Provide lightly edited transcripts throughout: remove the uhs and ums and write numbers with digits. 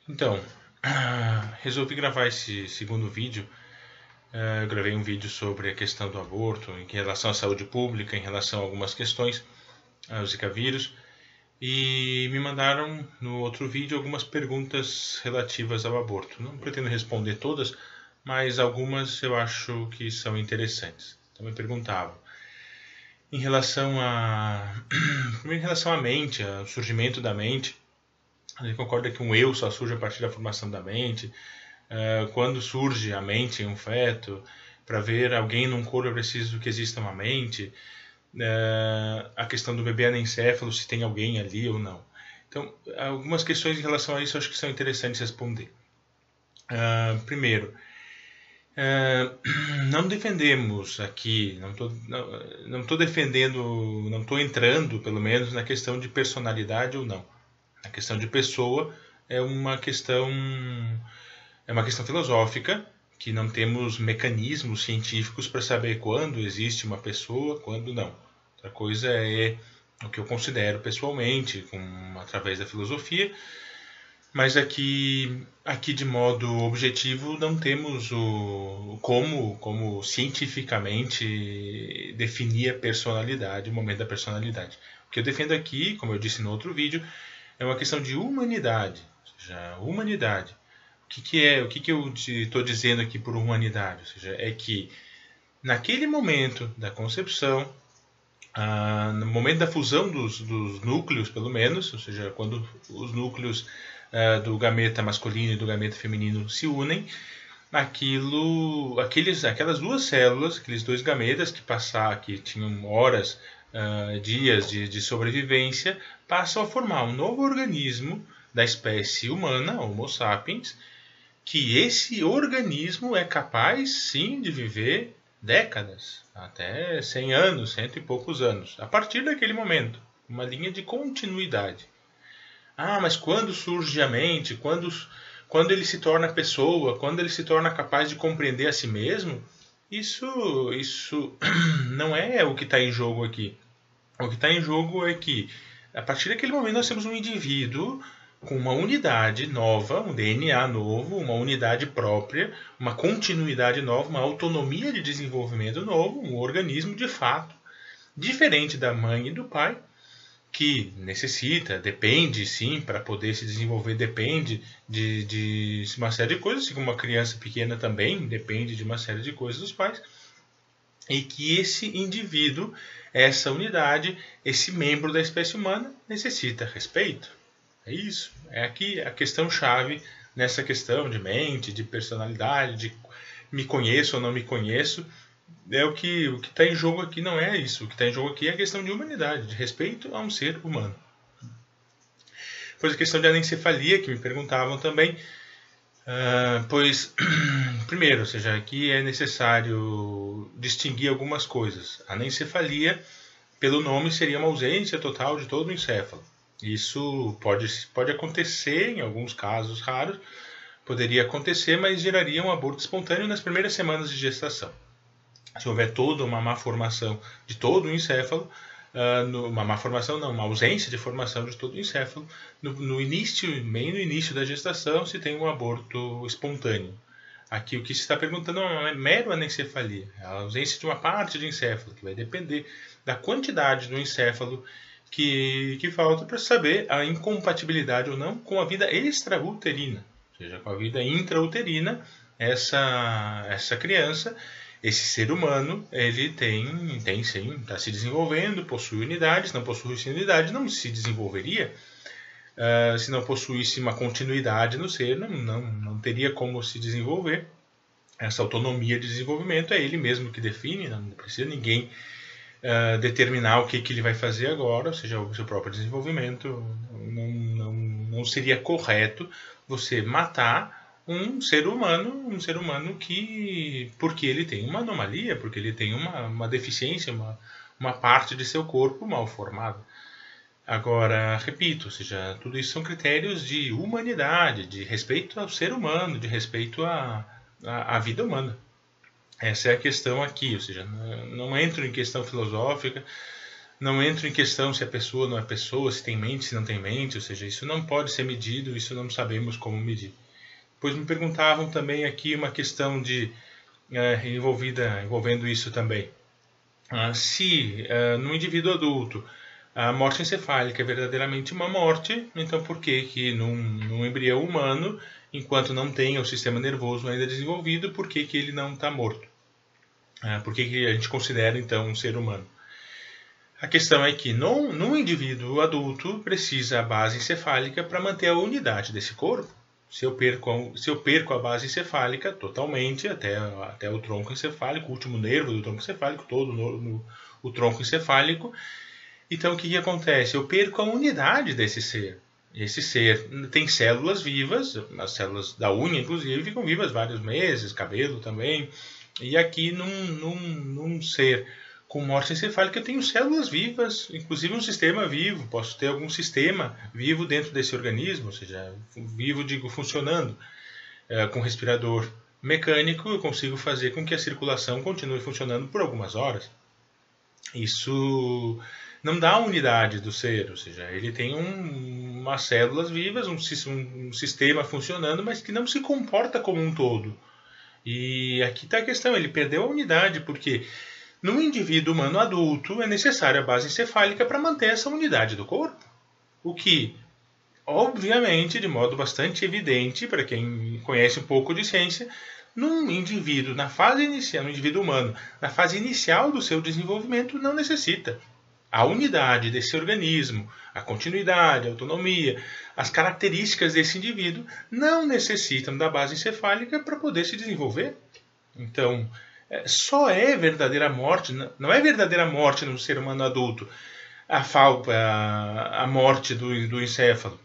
Então, resolvi gravar esse segundo vídeo. Eu gravei um vídeo sobre a questão do aborto, em relação à saúde pública, em relação a algumas questões, ao Zika vírus, e me mandaram no outro vídeo algumas perguntas relativas ao aborto. Não pretendo responder todas, mas algumas eu acho que são interessantes. Então me perguntavam em relação em relação à mente, ao surgimento da mente. A gente concorda que um eu só surge a partir da formação da mente. Quando surge a mente em um feto, para ver alguém num corpo é preciso que exista uma mente. A questão do bebê anencefalo, se tem alguém ali ou não. Então, algumas questões em relação a isso eu acho que são interessantes responder. Primeiro, não defendemos aqui, não estou defendendo, não estou entrando, pelo menos, na questão de personalidade ou não. A questão de pessoa é uma questão filosófica, que não temos mecanismos científicos para saber quando existe uma pessoa, quando não. Outra coisa é o que eu considero pessoalmente, através da filosofia, mas aqui de modo objetivo não temos como cientificamente definir a personalidade, o momento da personalidade. O que eu defendo aqui, como eu disse no outro vídeo, é uma questão de humanidade, ou seja, humanidade. O que eu estou dizendo aqui por humanidade? Ou seja, é que naquele momento da concepção, no momento da fusão dos núcleos, pelo menos, ou seja, quando os núcleos do gameta masculino e do gameta feminino se unem, aquelas duas células, aqueles dois gametas que tinham horas, dias de sobrevivência, passam a formar um novo organismo da espécie humana, Homo sapiens, que esse organismo é capaz, sim, de viver décadas, até 100 anos, cento e poucos anos, a partir daquele momento, uma linha de continuidade. Mas quando surge a mente, quando ele se torna pessoa, quando ele se torna capaz de compreender a si mesmo, isso não é o que está em jogo aqui. O que está em jogo é que, a partir daquele momento, nós temos um indivíduo com uma unidade nova, um DNA novo, uma unidade própria, uma continuidade nova, uma autonomia de desenvolvimento novo, um organismo de fato diferente da mãe e do pai, que depende sim, para poder se desenvolver, depende de uma série de coisas, assim como uma criança pequena também depende de uma série de coisas dos pais, e que esse indivíduo, essa unidade, esse membro da espécie humana necessita respeito. É isso. É aqui a questão-chave nessa questão de mente, de personalidade, de me conheço ou não me conheço. O que está em jogo aqui não é isso. O que está em jogo aqui é a questão de humanidade, de respeito a um ser humano. Pois a questão de anencefalia, que me perguntavam também, primeiro, ou seja, aqui é necessário distinguir algumas coisas. A anencefalia, pelo nome, seria uma ausência total de todo o encéfalo. Isso pode acontecer em alguns casos raros, poderia acontecer, mas geraria um aborto espontâneo nas primeiras semanas de gestação. Se houver toda uma má formação de todo o encéfalo, uma ausência de formação de todo o encéfalo, bem no início da gestação, se tem um aborto espontâneo. Aqui o que se está perguntando é uma mero anencefalia, a ausência de uma parte do encéfalo, que vai depender da quantidade do encéfalo que falta para saber a incompatibilidade ou não com a vida extrauterina, ou seja, com a vida intrauterina, essa criança, esse ser humano, ele tem sim, está se desenvolvendo, possui unidades, não possuísse unidade, não se desenvolveria. Se não possuísse uma continuidade no ser, não teria como se desenvolver. Essa autonomia de desenvolvimento é ele mesmo que define, não precisa ninguém determinar o que ele vai fazer agora, ou seja, o seu próprio desenvolvimento. Não seria correto você matar um ser humano que, porque ele tem uma anomalia, porque ele tem uma deficiência, uma parte de seu corpo mal formada. Agora, repito, ou seja, tudo isso são critérios de humanidade, de respeito ao ser humano, de respeito à vida humana. Essa é a questão aqui, ou seja, não entro em questão filosófica, Não entro em questão se é pessoa ou não é pessoa, se tem mente, se não tem mente, ou seja, isso não pode ser medido, isso não sabemos como medir. Depois me perguntavam também aqui uma questão envolvendo isso também. Se no indivíduo adulto a morte encefálica é verdadeiramente uma morte, então por que num embrião humano, enquanto não tem o sistema nervoso ainda desenvolvido, por que ele não está morto? Por que a gente considera então um ser humano? A questão é que no indivíduo adulto precisa a base encefálica para manter a unidade desse corpo. Se eu perco a base encefálica totalmente até o tronco encefálico, o último nervo do tronco encefálico, todo o tronco encefálico, então o que acontece? Eu perco a unidade desse ser. Esse ser tem células vivas, as células da unha inclusive ficam vivas vários meses, cabelo também. E aqui num ser com morte encefálica eu tenho células vivas, inclusive um sistema vivo, posso ter algum sistema vivo dentro desse organismo, ou seja, vivo digo funcionando, com respirador mecânico eu consigo fazer com que a circulação continue funcionando por algumas horas. Isso não dá a unidade do ser, ou seja, ele tem umas células vivas, um sistema funcionando, mas que não se comporta como um todo. E aqui está a questão, ele perdeu a unidade, porque no indivíduo humano adulto é necessária a base encefálica para manter essa unidade do corpo. O que, obviamente, de modo bastante evidente, para quem conhece um pouco de ciência, num indivíduo, na fase inicial, no indivíduo humano, na fase inicial do seu desenvolvimento, não necessita. A unidade desse organismo, a continuidade, a autonomia, as características desse indivíduo não necessitam da base encefálica para poder se desenvolver. Então, só é verdadeira morte, não é verdadeira morte no ser humano adulto a morte do encéfalo.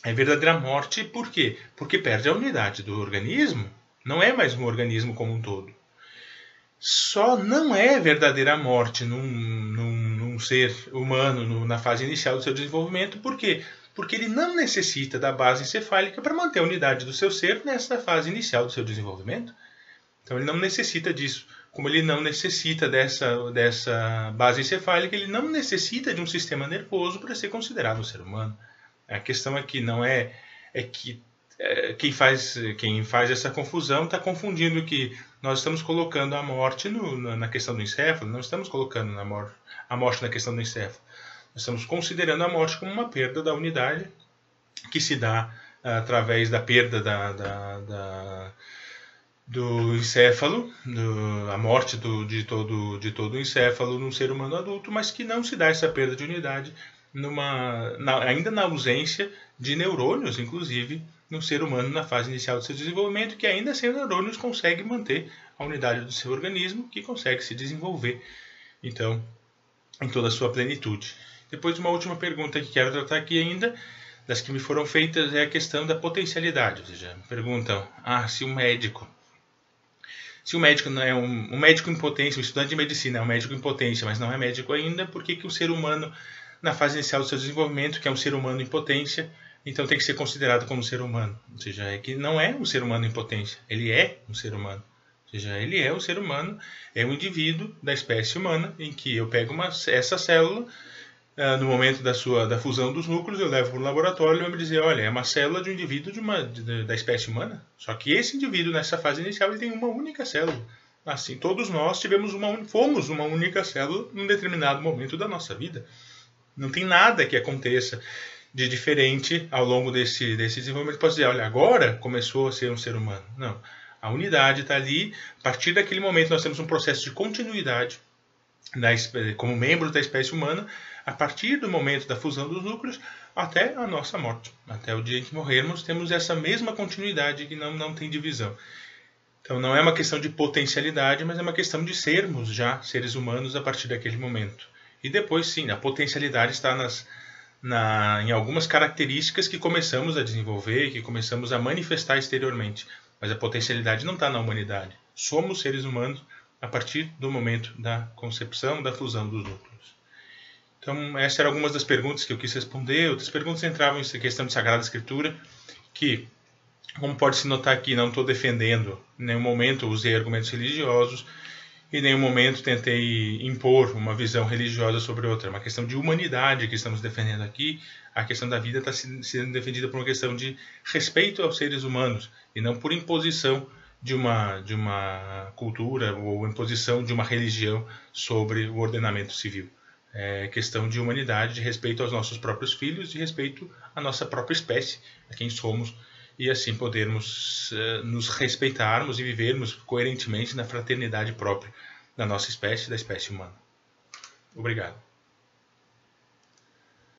É verdadeira morte por quê? Porque perde a unidade do organismo, não é mais um organismo como um todo. Só não é verdadeira morte num ser humano na fase inicial do seu desenvolvimento, por quê? Porque ele não necessita da base encefálica para manter a unidade do seu ser nessa fase inicial do seu desenvolvimento. Então ele não necessita disso. Como ele não necessita dessa base encefálica, ele não necessita de um sistema nervoso para ser considerado um ser humano. A questão aqui não é que quem faz essa confusão está confundindo que nós estamos colocando a morte na questão do encéfalo, não estamos colocando a morte na questão do encéfalo. Nós estamos considerando a morte como uma perda da unidade que se dá através da perda do encéfalo, a morte de todo o encéfalo num ser humano adulto, mas que não se dá essa perda de unidade ainda na ausência de neurônios, inclusive, no ser humano na fase inicial do seu desenvolvimento, que ainda sem neurônios consegue manter a unidade do seu organismo, que consegue se desenvolver, então, em toda a sua plenitude. Depois, uma última pergunta que quero tratar aqui ainda, das que me foram feitas, é a questão da potencialidade. Ou seja, perguntam, se o médico não é um médico em potência, um estudante de medicina é um médico em potência, mas não é médico ainda, por que o ser humano, na fase inicial do seu desenvolvimento, que é um ser humano em potência, então tem que ser considerado como um ser humano? Ou seja, é que não é um ser humano em potência, ele é um ser humano. Ou seja, ele é um ser humano, é um indivíduo da espécie humana, em que eu pego essa célula, no momento da fusão dos núcleos, eu levo para o laboratório e ele vai me dizer, olha, é uma célula de um indivíduo da espécie humana. Só que esse indivíduo, nessa fase inicial, ele tem uma única célula. Assim, todos nós fomos uma única célula num determinado momento da nossa vida. Não tem nada que aconteça de diferente ao longo desse desenvolvimento. Posso dizer, olha, agora começou a ser um ser humano. Não. A unidade está ali. A partir daquele momento, nós temos um processo de continuidade como membro da espécie humana, a partir do momento da fusão dos núcleos até a nossa morte. Até o dia em que morrermos, temos essa mesma continuidade que não tem divisão. Então não é uma questão de potencialidade, mas é uma questão de sermos já seres humanos a partir daquele momento. E depois, sim, a potencialidade está em algumas características que começamos a desenvolver, que começamos a manifestar exteriormente. Mas a potencialidade não está na humanidade. Somos seres humanos a partir do momento da concepção, da fusão dos núcleos. Então, essas eram algumas das perguntas que eu quis responder. Outras perguntas entravam em questão de Sagrada Escritura, que, como pode se notar aqui, não estou defendendo, em nenhum momento usei argumentos religiosos. Em nenhum momento tentei impor uma visão religiosa sobre outra. É uma questão de humanidade que estamos defendendo aqui. A questão da vida está sendo defendida por uma questão de respeito aos seres humanos e não por imposição de uma cultura ou imposição de uma religião sobre o ordenamento civil. É questão de humanidade, de respeito aos nossos próprios filhos, de respeito à nossa própria espécie, a quem somos, e assim podermos nos respeitarmos e vivermos coerentemente na fraternidade própria da nossa espécie, da espécie humana. Obrigado.